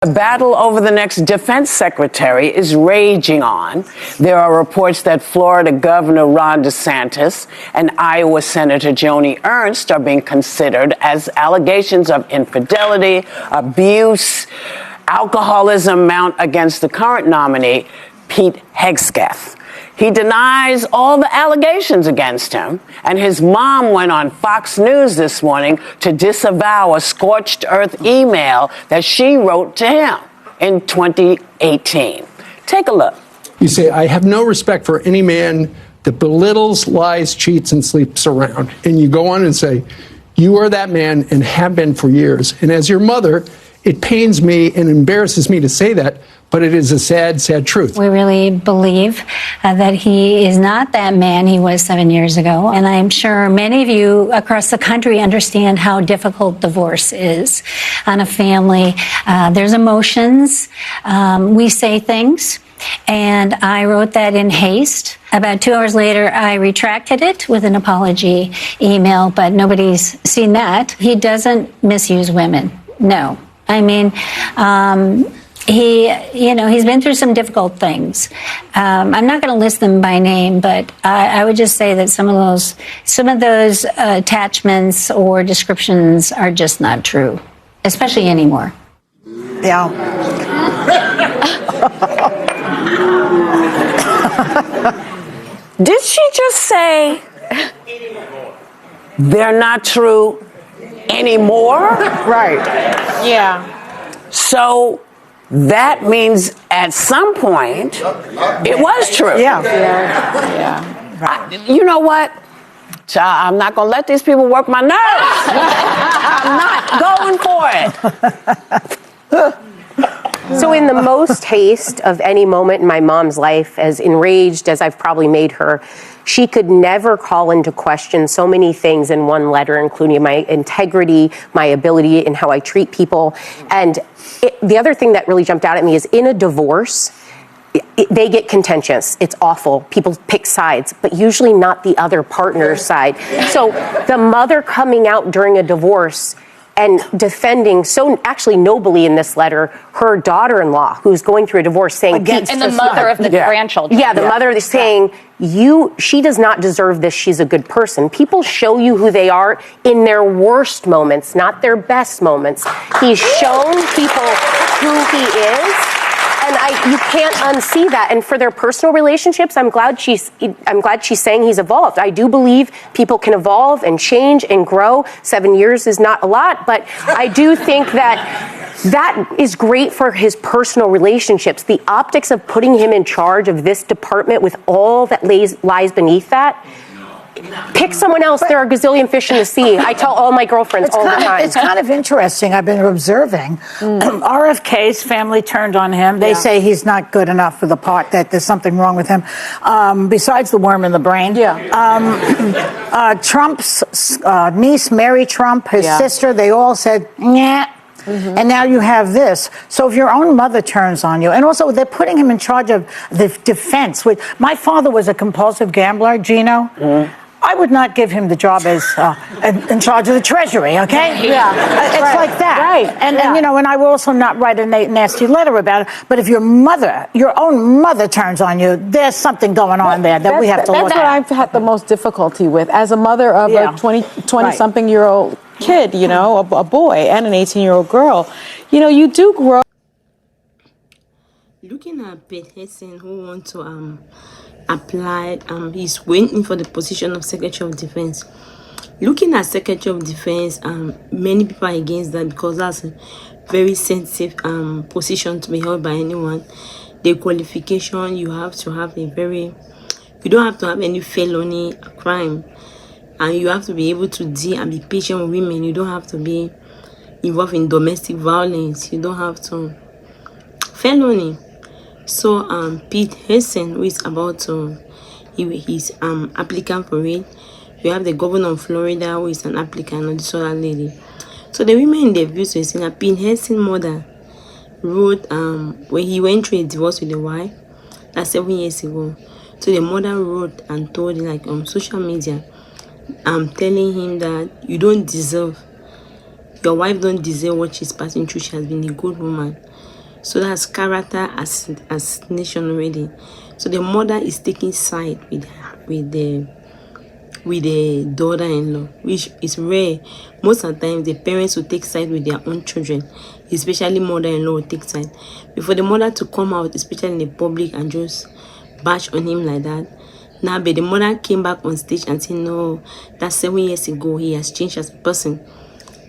The battle over the next defense secretary is raging on. There are reports that Florida Governor Ron DeSantis and Iowa Senator Joni Ernst are being considered as allegations of infidelity, abuse, alcoholism mount against the current nominee, Pete Hegseth. He denies all the allegations against him, and his mom went on Fox News this morning to disavow a scorched earth email that she wrote to him in 2018. Take a look. You say, I have no respect for any man that belittles, lies, cheats, and sleeps around. And you go on and say, you are that man and have been for years. And as your mother, it pains me and embarrasses me to say that, but it is a sad, sad truth. We really believe that he is not that man he was 7 years ago. And I'm sure many of you across the country understand how difficult divorce is on a family. There's emotions. We say things. And I wrote that in haste. About 2 hours later, I retracted it with an apology email, but nobody's seen that. He doesn't misuse women. No. I mean, he's been through some difficult things. I'm not going to list them by name, but I would just say that some of those attachments or descriptions are just not true, especially anymore. Yeah. Did she just say they're not true anymore? Right. Yeah. So that means at some point it was true. Yeah. Yeah. Right. You know what? I'm not going to let these people work my nerves. I'm not going for it. So in the most haste of any moment in my mom's life, as enraged as I've probably made her, she could never call into question so many things in one letter, including my integrity, my ability in how I treat people. And the other thing that really jumped out at me is in a divorce, they get contentious. It's awful. People pick sides, but usually not the other partner's side. So the mother coming out during a divorce and defending so actually nobly in this letter her daughter-in-law who's going through a divorce, saying and the mother of the grandchildren. Yeah, the mother is saying she does not deserve this. She's a good person. People show you who they are in their worst moments, not their best moments. He's shown people who he is. And you can't unsee that. And for their personal relationships, I'm glad she's saying he's evolved. I do believe people can evolve and change and grow. 7 years is not a lot, but I do think that is great for his personal relationships. The optics of putting him in charge of this department with all that lies beneath that. Pick someone else. There are a gazillion fish in the sea. I tell all my girlfriends all the time. It's kind of interesting. I've been observing. RFK's family turned on him. They say he's not good enough for the part, that there's something wrong with him, besides the worm in the brain. Trump's niece, Mary Trump, his sister, they all said, nah. And now you have this. So if your own mother turns on you, and also they're putting him in charge of the defense. My father was a compulsive gambler, Gino. I would not give him the job as in charge of the Treasury, okay? Yeah. It's like that. Right. And I will also not write a nasty letter about it. But if your own mother turns on you, there's something going on there that we have to look at. That's what I've had the most difficulty with. As a mother of a 20-something-year-old kid, a boy and an 18-year-old girl, you do grow. Looking at Pete Hegseth, who wants to apply, he's waiting for the position of Secretary of Defense. Looking at Secretary of Defense, many people are against that because that's a very sensitive position to be held by anyone. The qualification, you have to have you don't have to have any felony crime, and you have to be able to deal and be patient with women. You don't have to be involved in domestic violence. You don't have to felony. So Pete Hegseth, who is about to, he's applicant for it. We have the governor of Florida, who is an applicant, and this other lady. So the women in the views were saying that Pete Hegseth's mother wrote when he went through a divorce with the wife, that's 7 years ago. So the mother wrote and told him, on social media, telling him that you don't deserve, your wife don't deserve what she's passing through. She has been a good woman. So that's character assassination already. So the mother is taking side with the daughter-in-law, which is rare. Most of the time, the parents will take side with their own children, especially mother-in-law will take side. Before the mother to come out, especially in the public, and just bash on him like that. Now, but the mother came back on stage and said, no, that's 7 years ago. He has changed as a person.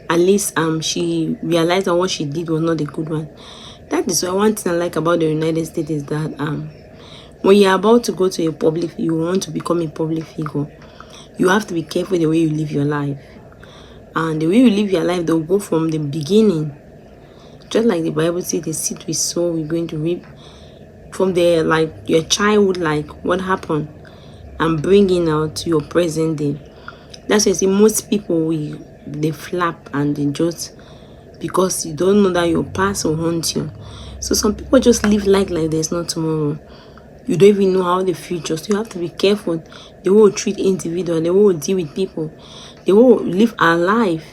At least she realized that what she did was not a good one. That is why one thing I like about the United States is that when you're about to go to a public, you want to become a public figure, you have to be careful the way you live your life. And the way you live your life, they'll go from the beginning. Just like the Bible says, the seed we sow, we're going to reap. From the, like, your childhood, like, what happened, and bringing out to your present day. That's why I see most people, they flap and they just, because you don't know that your past will haunt you. So some people just live like there's no tomorrow. You don't even know how the future. So you have to be careful. They will treat individuals. They will deal with people. They will live our life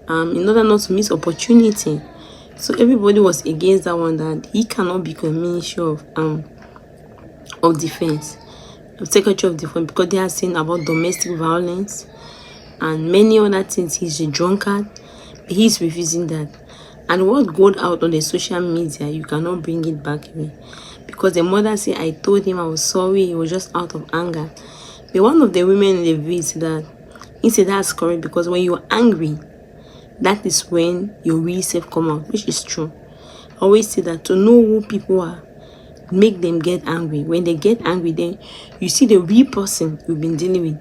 in order not to miss opportunity. So everybody was against that one, that he cannot become Minister of Defense, Secretary of Defense, because they are saying about domestic violence and many other things. He's a drunkard. He's refusing that. And what got out on the social media, you cannot bring it back away. Because the mother said, I told him I was sorry, he was just out of anger. But one of the women in the video said that, he said that's correct, because when you're angry, that is when your real self come out, which is true. I always say that to know who people are, make them get angry. When they get angry, then you see the real person you've been dealing with.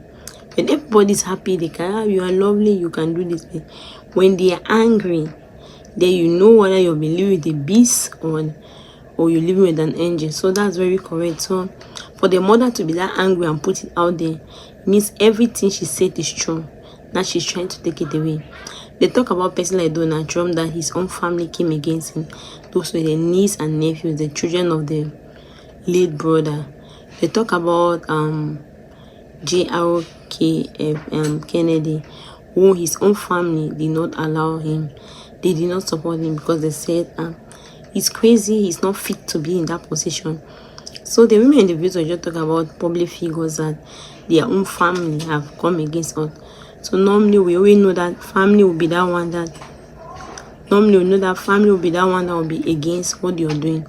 When everybody's happy, they can, you are lovely, you can do this. When they are angry, then you know whether you'll be living with a beast or you're living with an angel. So that's very correct. So for the mother to be that angry and put it out there, means everything she said is true. Now she's trying to take it away. They talk about person like Donald Trump, that his own family came against him. Those were the niece and nephews, the children of the late brother. They talk about JFK Kennedy, who his own family did not allow him. They did not support him because they said he's crazy, he's not fit to be in that position. So the women in the video just talk about public figures that their own family have come against us. So normally we always know that family will be that one that will be against what you're doing.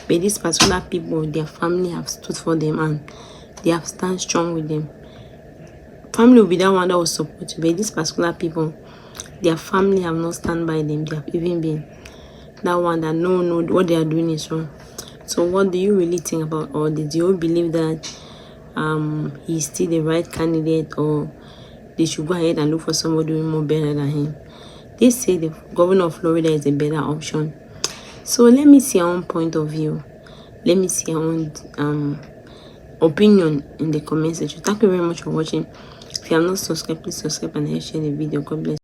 But these particular people, their family have stood for them and they have stand strong with them. Family will be that one that will support you. But these particular people, their family have not stand by them. They have even been that one that no, what they are doing is wrong. So what do you really think about all this? Do you believe that he's still the right candidate, or they should go ahead and look for somebody doing more better than him? They say the governor of Florida is a better option. So let me see your own point of view. Let me see your own opinion in the comment section. Thank you very much for watching. If you have not subscribed, please subscribe and share the video. God bless.